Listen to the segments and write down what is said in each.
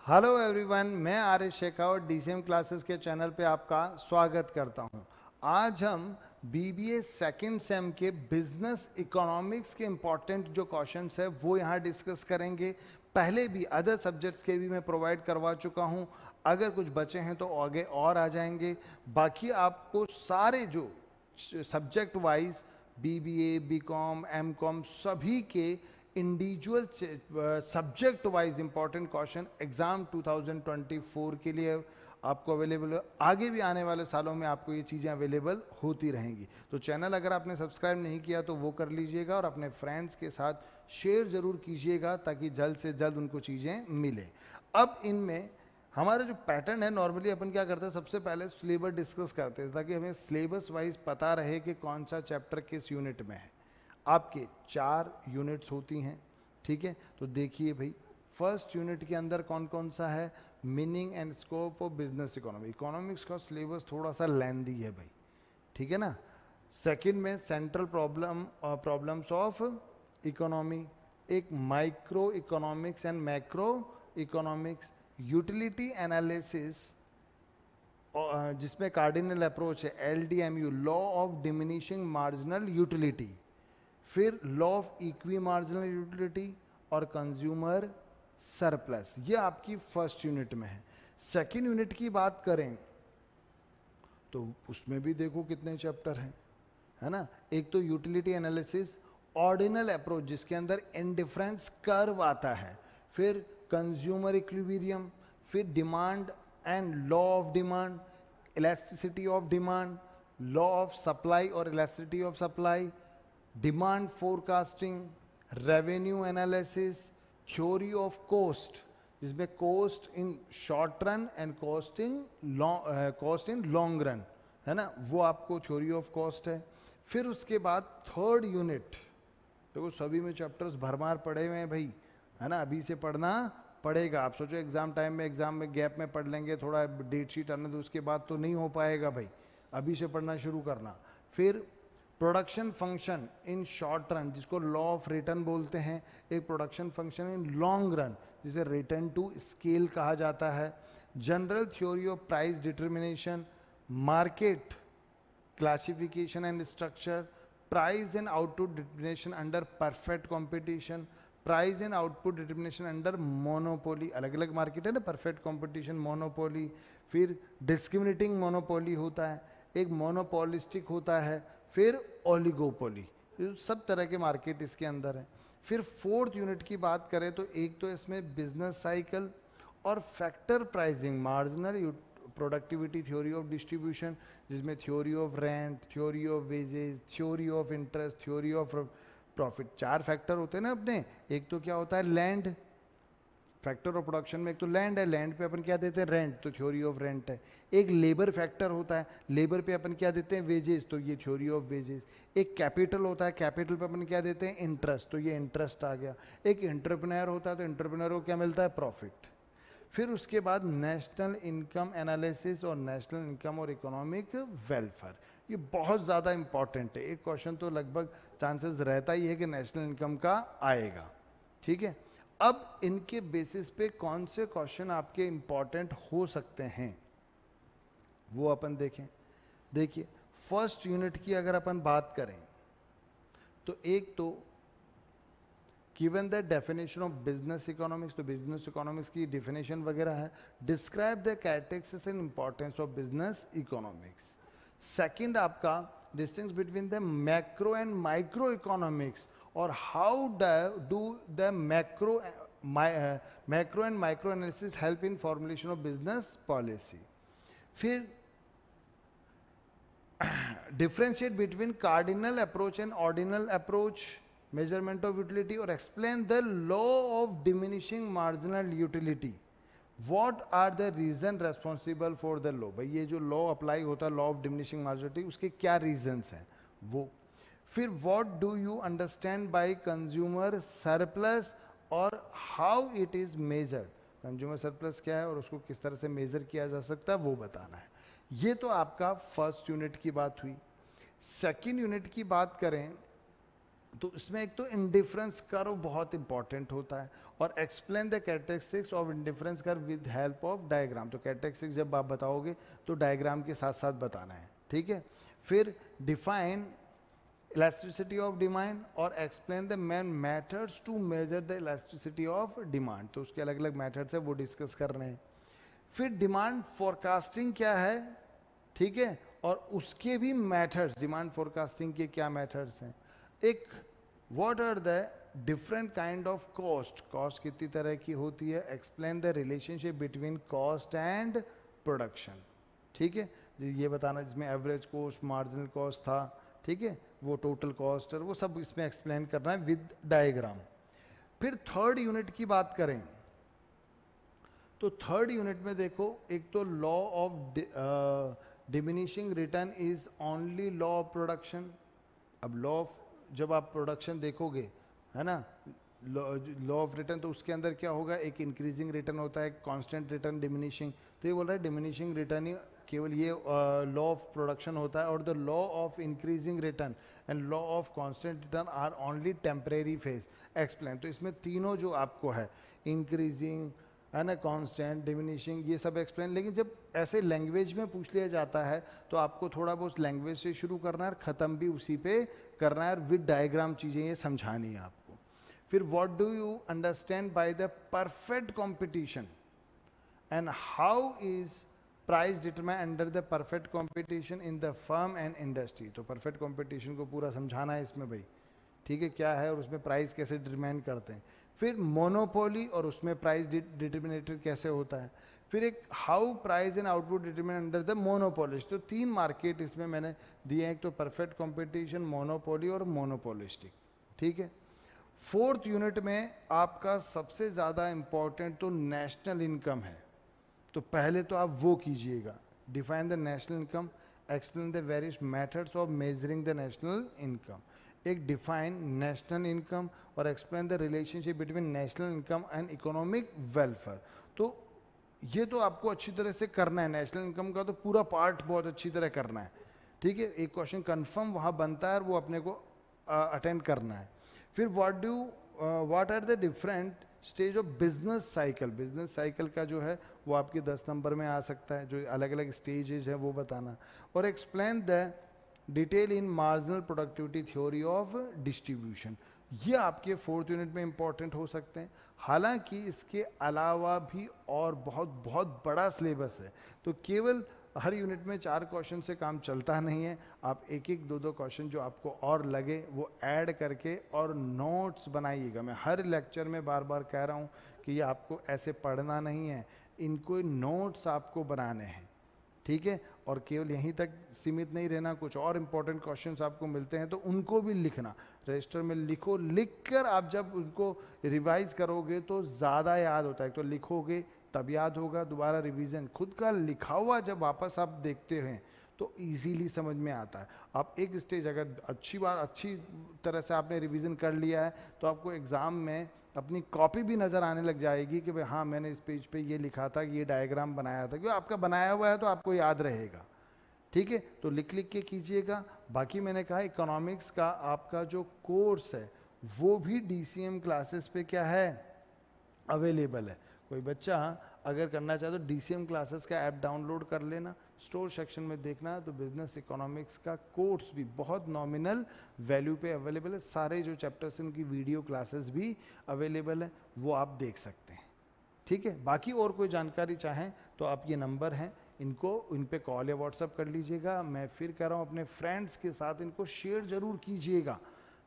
Hello everyone, मैं आर्य Shekhawat DCM classes के channel पे आपका स्वागत करता हूं। आज हम बीबीए सेकंड सेम के बिजनेस इकोनॉमिक्स के इम्पॉर्टेंट जो क्वेश्चंस है वो यहां डिस्कस करेंगे। पहले भी अदर सब्जेक्ट्स के भी मैं प्रोवाइड करवा चुका हूं, अगर कुछ बचे हैं तो आगे और आ जाएंगे। बाकी आपको सारे जो subject wise BBA, BCom, MCom सभी के individual subject wise important question exam 2024 के लिए आपको अवेलेबल है। आगे भी आने वाले सालों में आपको ये चीज़ें अवेलेबल होती रहेंगी। तो चैनल अगर आपने सब्सक्राइब नहीं किया तो वो कर लीजिएगा और अपने फ्रेंड्स के साथ शेयर ज़रूर कीजिएगा ताकि जल्द से जल्द उनको चीज़ें मिले। अब इनमें हमारा जो पैटर्न है, नॉर्मली अपन क्या करते हैं, सबसे पहले सिलेबस डिस्कस करते हैं ताकि हमें सिलेबस वाइज पता रहे कि कौन सा चैप्टर किस यूनिट में है। आपके 4 यूनिट्स होती हैं, ठीक है। तो देखिए भाई, फर्स्ट यूनिट के अंदर कौन कौन सा है, meaning and scope of business economy. Economics का सिलेबस थोड़ा सा लेंदी है भाई, ठीक है ना। सेकंड में सेंट्रल प्रॉब्लम्स ऑफ इकोनॉमी, एक micro economics and macro economics, utility analysis जिसमें कार्डिनल अप्रोच है LDMU, law of diminishing marginal utility, फिर law of equi marginal utility और कंज्यूमर सरप्लस। ये आपकी फर्स्ट यूनिट में है। सेकेंड यूनिट की बात करें तो उसमें भी देखो कितने चैप्टर हैं, है ना। एक तो यूटिलिटी एनालिसिस, ऑर्डिनल अप्रोच जिसके अंदर इंडिफरेंस कर्व आता है, फिर कंज्यूमर इक्विलिब्रियम, फिर demand and law of demand, elasticity of demand, law of supply और elasticity of supply, demand forecasting, revenue analysis, theory of cost जिसमें cost in short run and cost in long run, है ना, वो आपको theory of cost है। फिर उसके बाद थर्ड यूनिट, देखो सभी में चैप्टर्स भरमार पड़े हुए हैं भाई, है ना, अभी से पढ़ना पड़ेगा। आप सोचो एग्जाम टाइम में, एग्जाम में गैप में पढ़ लेंगे, थोड़ा डेट शीट आने दो उसके बाद, तो नहीं हो पाएगा भाई, अभी से पढ़ना शुरू करना। फिर production function in short run जिसको लॉ ऑफ रिटर्न बोलते हैं, एक production function in long run जिसे रिटर्न टू स्केल कहा जाता है, general theory of price determination, market classification and structure, price and output determination under perfect competition, price and output determination under monopoly, अलग अलग market है ना, perfect competition, monopoly, फिर discriminating monopoly होता है, एक मोनोपोलिस्टिक होता है, फिर ओलिगोपोली, सब तरह के मार्केट इसके अंदर है। फिर फोर्थ यूनिट की बात करें तो एक तो इसमें बिजनेस साइकिल और factor pricing, marginal productivity, theory of distribution जिसमें theory of rent, theory of wages, theory of interest, theory of profit, 4 factor होते हैं ना अपने। एक तो क्या होता है लैंड, फैक्टर ऑफ प्रोडक्शन में एक तो लैंड है, लैंड पे अपन क्या देते हैं रेंट, तो थ्योरी ऑफ रेंट है। एक लेबर फैक्टर होता है, लेबर पे अपन क्या देते हैं वेजेस, तो ये थ्योरी ऑफ वेजेस। एक कैपिटल होता है, कैपिटल पे अपन क्या देते हैं इंटरेस्ट, तो ये इंटरेस्ट आ गया। एक एंटरप्रेन्योर होता है, तो एंटरप्रेन्योर को क्या मिलता है प्रॉफिट। फिर उसके बाद नेशनल इनकम एनालिसिस और नेशनल इनकम और इकोनॉमिक वेलफेयर, ये बहुत ज़्यादा इंपॉर्टेंट है। एक क्वेश्चन तो लगभग चांसेस रहता ही है कि नेशनल इनकम का आएगा, ठीक है। अब इनके बेसिस पे कौन से क्वेश्चन आपके इंपॉर्टेंट हो सकते हैं वो अपन देखें। देखिए फर्स्ट यूनिट की अगर अपन बात करें तो एक तो given the definition of business economics, तो बिजनेस इकोनॉमिक्स की डेफिनेशन वगैरह है। Describe the characteristics and importance of business economics. Second आपका distinguish between the macro and micro economics और how do the macro and micro analysis help in formulation of business policy. फिर differentiate between cardinal approach and ordinal approach, measurement of utility, और explain the law of diminishing marginal utility. What are the reason responsible for the law, भाई ये जो law apply होता है law of diminishing मार्जिनलिटी, उसके क्या reasons हैं वो। फिर what do you understand by consumer surplus और how it is measured, consumer surplus क्या है और उसको किस तरह से मेजर किया जा सकता है वो बताना है। ये तो आपका फर्स्ट यूनिट की बात हुई। सेकेंड यूनिट की बात करें तो इसमें एक तो इंडिफरेंस कर्व बहुत इंपॉर्टेंट होता है, और explain the characteristics of indifference curve with help of diagram. तो कैरेक्टरिस्टिक्स जब आप बताओगे तो डायग्राम के साथ साथ बताना है, ठीक है। फिर डिफाइन इलास्टिसिटी ऑफ डिमांड और explain the main methods to measure the elasticity of demand. तो उसके अलग अलग मेथड्स है, वो डिस्कस कर रहे हैं। फिर डिमांड फोरकास्टिंग क्या है, ठीक है, और उसके भी मेथड्स, डिमांड फोरकास्टिंग के क्या मेथड्स हैं। एक what are the different kind of cost, cost कितनी तरह की होती है। Explain the relationship between cost and production, ठीक है, ये बताना, जिसमें एवरेज कॉस्ट, मार्जिनल कॉस्ट था, ठीक है, वो टोटल कॉस्ट, और वो सब इसमें एक्सप्लेन करना है विद डायग्राम। फिर थर्ड यूनिट की बात करें तो थर्ड यूनिट में देखो, एक तो law of diminishing return is only law of production. अब लॉ ऑफ, जब आप प्रोडक्शन देखोगे, है ना, लॉ ऑफ रिटर्न, तो उसके अंदर क्या होगा, एक इंक्रीजिंग रिटर्न होता है, कांस्टेंट रिटर्न, डिमिनिशिंग। तो ये बोल रहा है डिमिनिशिंग रिटर्न ही केवल ये लॉ ऑफ प्रोडक्शन होता है, और the law of increasing return and law of constant return are only temporary phase. Explain. तो इसमें तीनों जो आपको है, इंक्रीजिंग, है ना, कांस्टेंट, डिमिनिशिंग, ये सब एक्सप्लेन। लेकिन जब ऐसे लैंग्वेज में पूछ लिया जाता है तो आपको थोड़ा बहुत लैंग्वेज से शुरू करना है और ख़त्म भी उसी पे करना है, और विद डायग्राम चीज़ें ये समझानी है आपको। फिर what do you understand by the perfect competition and how is price determine under the perfect competition in the firm and industry. तो परफेक्ट कंपटीशन को पूरा समझाना है इसमें भाई, ठीक है, क्या है और उसमें प्राइस कैसे डिटरमाइन करते हैं। फिर मोनोपोली और उसमें प्राइस डिटर्मिनेटर कैसे होता है। फिर एक how price and output determine under the monopolist. तो तीन मार्केट इसमें मैंने दिए हैं, एक तो परफेक्ट कंपटीशन, मोनोपोली और मोनोपोलिस्टिक, ठीक है। फोर्थ यूनिट में आपका सबसे ज़्यादा इंपॉर्टेंट तो नेशनल इनकम है। तो पहले तो आप वो कीजिएगा, define the national income, explain the various methods of measuring the national income. एक डिफाइन नेशनल इनकम और explain the relationship between national income and economic welfare. तो ये तो आपको अच्छी तरह से करना है, नेशनल इनकम का तो पूरा पार्ट बहुत अच्छी तरह करना है, ठीक है। एक क्वेश्चन कंफर्म वहाँ बनता है और वो अपने को अटेंड करना है। फिर what are the different stage of business cycle. Business cycle का जो है वो आपके 10 नंबर में आ सकता है, जो अलग अलग स्टेजेस है वो बताना। और explain the detail in marginal productivity theory of distribution. ये आपके फोर्थ यूनिट में इंपॉर्टेंट हो सकते हैं। हालांकि इसके अलावा भी और बहुत बहुत बड़ा सिलेबस है, तो केवल हर यूनिट में 4 क्वेश्चन से काम चलता नहीं है। आप एक एक दो क्वेश्चन जो आपको और लगे वो ऐड करके और नोट्स बनाइएगा। मैं हर लेक्चर में बार बार कह रहा हूँ कि ये आपको ऐसे पढ़ना नहीं है, इनको नोट्स आपको बनाने हैं, ठीक है। और केवल यहीं तक सीमित नहीं रहना, कुछ और इम्पोर्टेंट क्वेश्चंस आपको मिलते हैं तो उनको भी लिखना, रजिस्टर में लिखो। लिखकर आप जब उनको रिवाइज करोगे तो ज़्यादा याद होता है। तो लिखोगे तब याद होगा, दोबारा रिवीजन, खुद का लिखा हुआ जब वापस आप देखते हैं तो इजीली समझ में आता है। आप एक स्टेज अगर अच्छी तरह से आपने रिवीजन कर लिया है तो आपको एग्ज़ाम में अपनी कॉपी भी नज़र आने लग जाएगी कि भाई हाँ मैंने इस पेज पे ये लिखा था, ये डायग्राम बनाया था, क्योंकि आपका बनाया हुआ है तो आपको याद रहेगा, ठीक है। तो लिख लिख के कीजिएगा। बाकी मैंने कहा इकोनॉमिक्स का आपका जो कोर्स है वो भी DCM क्लासेस पे क्या है, अवेलेबल है। कोई बच्चा अगर करना चाहे तो DCM क्लासेस का ऐप डाउनलोड कर लेना, स्टोर सेक्शन में देखना तो बिजनेस इकोनॉमिक्स का कोर्स भी बहुत नॉमिनल वैल्यू पे अवेलेबल है। सारे जो चैप्टर्स हैं उनकी वीडियो क्लासेस भी अवेलेबल है, वो आप देख सकते हैं, ठीक है। बाकी और कोई जानकारी चाहें तो आप ये नंबर हैं, इन पे कॉल या व्हाट्सअप कर लीजिएगा। मैं फिर कह रहा हूँ अपने फ्रेंड्स के साथ इनको शेयर ज़रूर कीजिएगा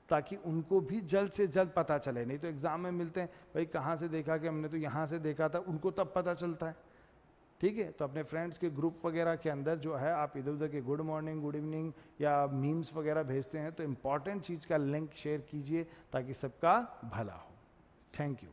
ताकि उनको भी जल्द से जल्द पता चले। नहीं तो एग्ज़ाम में मिलते हैं भाई कहाँ से देखा कि हमने तो यहाँ से देखा था, उनको तब पता चलता है, ठीक है। तो अपने फ्रेंड्स के ग्रुप वगैरह के अंदर जो है आप इधर उधर के गुड मॉर्निंग, गुड इवनिंग या मीम्स वगैरह भेजते हैं तो इम्पॉर्टेंट चीज़ का लिंक शेयर कीजिए ताकि सबका भला हो। Thank you.